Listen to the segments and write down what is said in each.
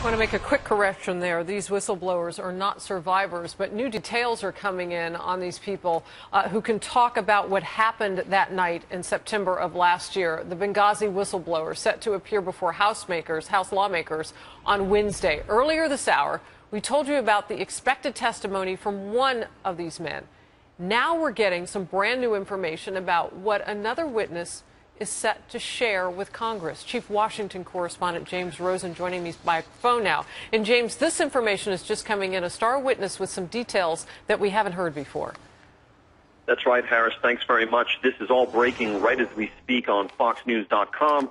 I want to make a quick correction there. These whistleblowers are not survivors, but new details are coming in on these people who can talk about what happened that night in September of last year. The Benghazi Whistleblower set to appear before House lawmakers on Wednesday. Earlier this hour, we told you about the expected testimony from one of these men. Now we're getting some brand new information about what another witness is set to share with Congress. Chief Washington correspondent James Rosen joining me by phone now. And James, this information is just coming in, a star witness with some details that we haven't heard before. That's right, Harris. Thanks very much. This is all breaking right as we speak on FoxNews.com.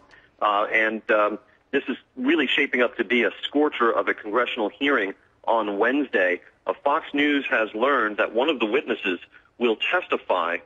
This is really shaping up to be a scorcher of a congressional hearing on Wednesday. Fox News has learned that one of the witnesses will testify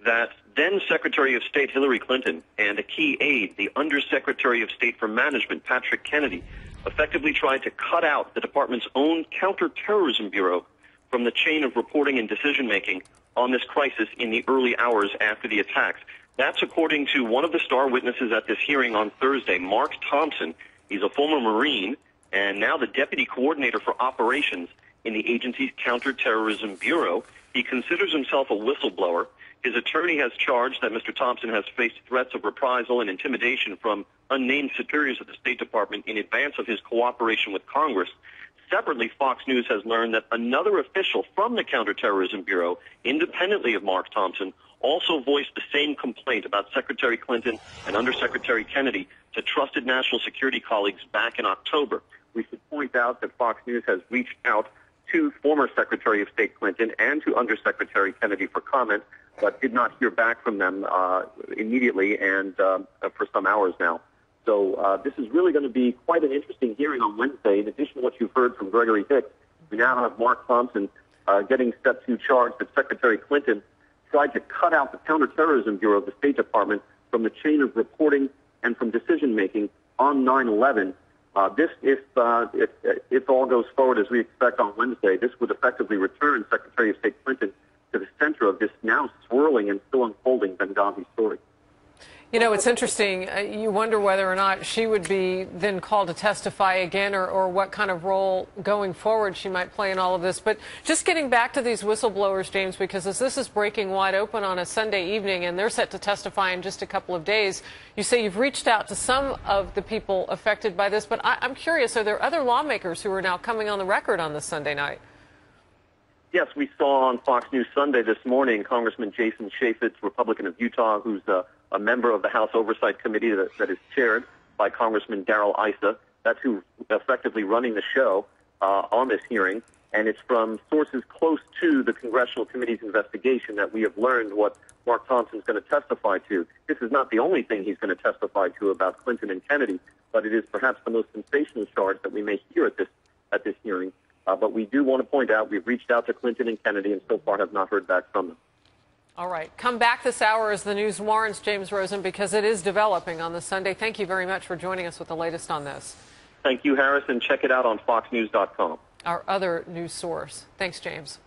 that then Secretary of State Hillary Clinton and a key aide, the Undersecretary of State for Management, Patrick Kennedy, effectively tried to cut out the department's own counterterrorism bureau from the chain of reporting and decision-making on this crisis in the early hours after the attacks. That's according to one of the star witnesses at this hearing on Thursday, Mark Thompson. He's a former Marine and now the Deputy Coordinator for Operations in the agency's Counterterrorism Bureau. He considers himself a whistleblower. His attorney has charged that Mr. Thompson has faced threats of reprisal and intimidation from unnamed superiors of the State Department in advance of his cooperation with Congress. Separately, Fox News has learned that another official from the Counterterrorism Bureau, independently of Mark Thompson, also voiced the same complaint about Secretary Clinton and Undersecretary Kennedy to trusted national security colleagues back in October. We should point out that Fox News has reached out to former Secretary of State Clinton and to Undersecretary Kennedy for comment, but did not hear back from them immediately and for some hours now. So this is really going to be quite an interesting hearing on Wednesday. In addition to what you've heard from Gregory Hicks, we now have Mark Thompson getting set to charge that Secretary Clinton tried to cut out the Counterterrorism Bureau of the State Department from the chain of reporting and from decision-making on 9/11. If all goes forward as we expect on Wednesday, this would effectively return Secretary of State Clinton to the center of this now swirling and still unfolding Benghazi story. You know, it's interesting. You wonder whether or not she would be then called to testify again or what kind of role going forward she might play in all of this. But just getting back to these whistleblowers, James, because as this is breaking wide open on a Sunday evening and they're set to testify in just a couple of days, you say you've reached out to some of the people affected by this. But I'm curious, are there other lawmakers who are now coming on the record on this Sunday night? Yes, we saw on Fox News Sunday this morning Congressman Jason Chaffetz, Republican of Utah, who's a member of the House Oversight Committee that is chaired by Congressman Darrell Issa. That's who's effectively running the show on this hearing. And it's from sources close to the Congressional Committee's investigation that we have learned what Mark Thompson's going to testify to. This is not the only thing he's going to testify to about Clinton and Kennedy, but it is perhaps the most sensational charge that we may hear at this hearing. But we do want to point out we've reached out to Clinton and Kennedy and so far have not heard back from them. All right. Come back this hour as the news warrants, James Rosen, because it is developing on this Sunday. Thank you very much for joining us with the latest on this. Thank you, Harris, and check it out on FoxNews.com. Our other news source. Thanks, James.